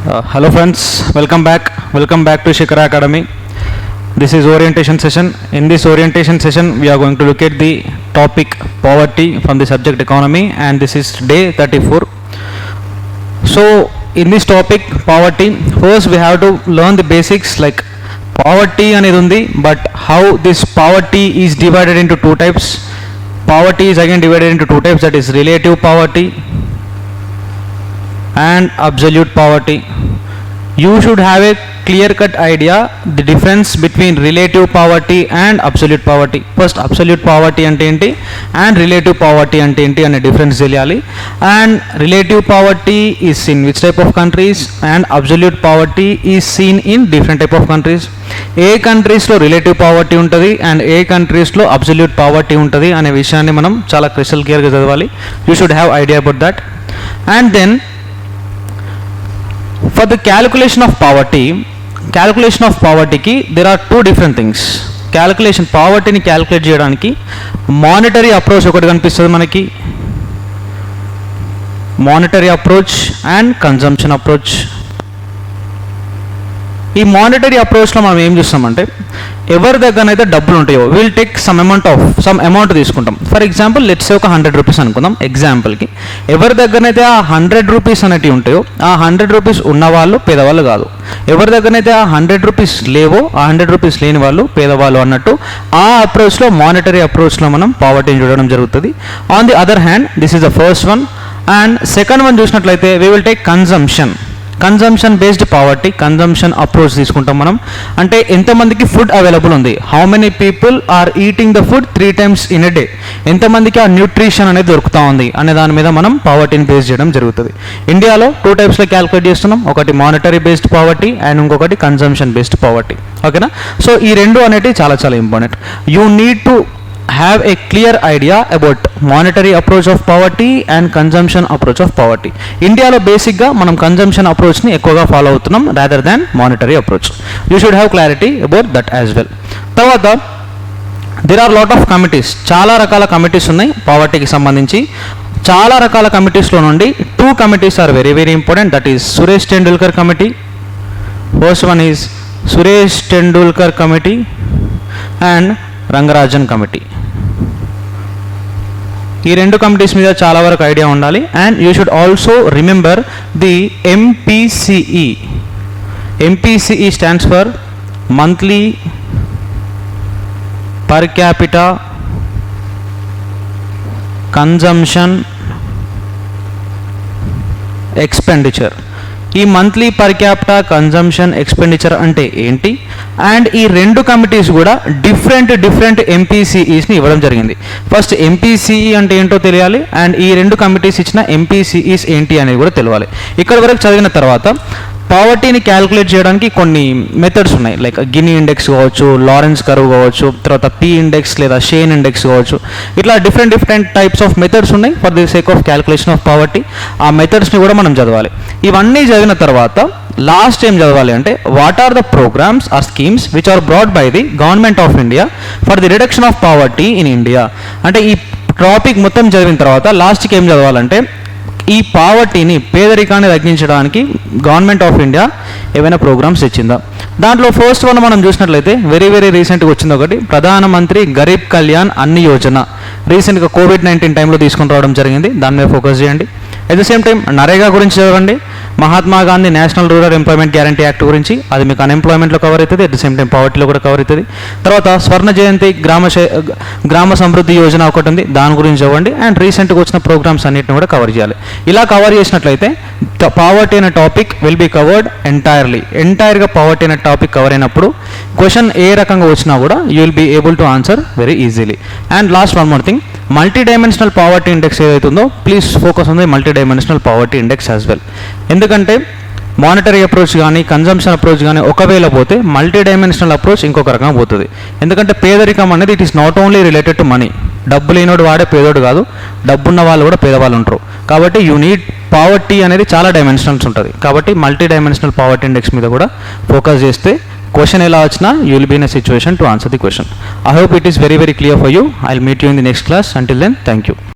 Hello friends, welcome back to Shikhara Academy. This is orientation session. In this orientation session we are going to look at the topic poverty from the subject economy, and this is day 34. So in this topic poverty, first we have to learn the basics like poverty anedi undi, but how this poverty is divided into two types. Poverty is again divided into two types, that is relative poverty and absolute poverty. You should have a clear cut idea the difference between relative poverty and absolute poverty. First absolute poverty ante enti and relative poverty ante enti ane difference teliyali. And relative poverty is in which type of countries, and absolute poverty is seen in different type of countries. ఏ కంట్రీస్లో relative poverty ఉంటుంది and ఏ కంట్రీస్లో absolute poverty ఉంటుంది అనే విషయాన్ని మనం చాలా crystal క్లియర్గా చదవాలి. You should have idea about that. And then for the calculation of పావర్టీకి there are two different things. పావర్టీని క్యాలిక్యులేట్ చేయడానికి మానిటరీ అప్రోచ్ ఒకటి కనిపిస్తుంది మనకి, monetary approach and consumption approach. ఈ మానిటరీ అప్రోచ్లో మనం ఏం చూస్తామంటే ఎవరి దగ్గరనైతే డబ్బులు ఉంటాయో విల్ టేక్ సమ్ అమౌంట్ తీసుకుంటాం. ఫర్ ఎగ్జాంపుల్ లెట్స్ సే ఒక 100 రూపీస్ అనుకుందాం ఎగ్జాంపుల్కి. ఎవరి దగ్గరనైతే ఆ 100 రూపీస్ అనేవి ఉంటాయో ఆ 100 రూపీస్ ఉన్నవాళ్ళు పేదవాళ్ళు కాదు. ఎవరి దగ్గరనైతే ఆ 100 రూపీస్ లేవో ఆ 100 రూపీస్ లేని వాళ్ళు పేదవాళ్ళు అన్నట్టు ఆ అప్రోచ్లో మానిటరీ అప్రోచ్లో మనం పావర్టీని చూడడం జరుగుతుంది. On the other hand this is the first one. And second one చూసినట్లయితే we will take consumption based poverty. Consumption approach తీసుకుంటాం మనం. అంటే ఎంతమందికి ఫుడ్ అవైలబుల్ ఉంది, how many people are eating the food 3 times in a day, ఎంతమందికి ఆ nutrition అనేది దొరుకుతూ ఉంది అనే దాని మీద మనం పావర్టీని బేస్ చేయడం జరుగుతుంది. ఇండియాలో 2 typesలో క్యాలిక్యులేట్ చేస్తున్నాం, ఒకటి మానిటరీ బేస్డ్ పావర్టీ అండ్ ఇంకొకటి కన్జంప్షన్ బేస్డ్ పావర్టీ. ఓకేనా? సో ఈ రెండు అనేవి చాలా చాలా important. You need to have a clear idea about monetary approach of poverty and consumption approach of poverty. ఇండియాలో బేసిక్గా మనం కన్జంప్షన్ అప్రోచ్ని ఎక్కువగా ఫాలో అవుతున్నాం rather than monetary approach. You should have clarity about that as well. తర్వాత there are lot of committees, చాలా రకాల committees ఉన్నాయి పావర్టీకి సంబంధించి. చాలా రకాల కమిటీస్లో నుండి 2 committees are very very important. That is Suresh Tendulkar committee. First one is Suresh Tendulkar committee and Rangarajan committee. ఈ 2 committees మీద చాలా వరకు ఐడియా ఉండాలి. And you should also remember the MPCE. MPCE stands for monthly per capita consumption expenditure. ఈ monthly per capita consumption expenditure అంటే ఏంటి, and ఈ 2 committees కూడా డిఫరెంట్ MPCEస్ని ఇవ్వడం జరిగింది. ఫస్ట్ MPCE అంటే ఏంటో తెలియాలి, అండ్ ఈ 2 కమిటీస్ ఇచ్చిన MPCEs ఏంటి అనేది కూడా తెలియాలి. ఇక్కడ వరకు చదివిన తర్వాత పావర్టీని క్యాలిక్యులేట్ చేయడానికి కొన్ని మెథడ్స్ ఉన్నాయి, లైక్ గిని ఇండెక్స్ కావచ్చు, లారెన్స్ కర్వ్ కావచ్చు, తర్వాత P ఇండెక్స్ లేదా షేన్ ఇండెక్స్ కావచ్చు. ఇట్లా డిఫరెంట్ టైప్స్ ఆఫ్ మెథడ్స్ ఉన్నాయి for the sake of calculation of poverty. ఆ మెథడ్స్ని కూడా మనం చదవాలి. ఇవన్నీ చదివిన తర్వాత లాస్ట్ ఏం చదవాలి అంటే what are the programmes or schemes which are brought by the government of India for the reduction of poverty in India. అంటే ఈ టాపిక్ మొత్తం చదివిన తర్వాత లాస్ట్కి ఏం చదవాలంటే ఈ పావర్టీని, పేదరికాన్ని తగ్గించడానికి గవర్నమెంట్ ఆఫ్ ఇండియా ఏవైనా ప్రోగ్రామ్స్ ఇచ్చిందా. దాంట్లో ఫస్ట్ వన్ మనం చూసినట్లయితే వెరీ రీసెంట్గా వచ్చింది ఒకటి, ప్రధానమంత్రి గరీబ్ కళ్యాణ్ అన్న యోజన. రీసెంట్గా COVID-19 టైంలో తీసుకొని రావడం జరిగింది. దాని మీద ఫోకస్ చేయండి. At the same time NREGA గురించి చదవండి, Mahatma Gandhi national rural employment guarantee act గురించి, అది మీకు అన్ఎంప్లాయ్మెంట్లో కవర్ అవుతుంది, అట్ ద సేమ్ టైం పావర్టీలో కూడా కవర్ అవుతుంది. తర్వాత స్వర్ణ జయంతి గ్రామ సమృద్ధి యోజన ఒకటి ఉంది, దాని గురించి చదవండి. అండ్ రీసెంట్గా వచ్చిన ప్రోగ్రామ్స్ అన్నిటిని కూడా కవర్ చేయాలి. ఇలా కవర్ చేసినట్లయితే పావర్టీ అనే టాపిక్ విల్ బీ కవర్డ్ ఎంటైర్గా. పావర్టీ అనే టాపిక్ కవర్ అయినప్పుడు క్వశ్చన్ ఏ రకంగా వచ్చినా కూడా you will be able to answer very easily. And last one more thing, multi dimensional poverty index ఏదైతుందో please focus on the multi dimensional poverty index as well. ఎందుకంటే monetary approach కానీ consumption approach కానీ ఒకవేళ పోతే multi dimensional approach ఇంకొక రకంగా పోతుంది. ఎందుకంటే పేదరికం అనేది it is not only related to money. డబ్బు లేనోడు వాడే పేదోడు కాదు, డబ్బున్న వాళ్ళు కూడా పేదవాళ్ళు ఉంటారు. కాబట్టి యూ నీడ్ పావర్టీ అనేది చాలా డైమెన్షనల్స్ ఉంటుంది. కాబట్టి మల్టీ డైమెన్షనల్ పావర్టీ ఇండెక్స్ మీద కూడా ఫోకస్ చేస్తే క్వశ్చన్ ఎలా వచ్చినా you will be in a situation to answer the question. I hope it is very clear for you. I'll meet you in the next class. Until then, thank you.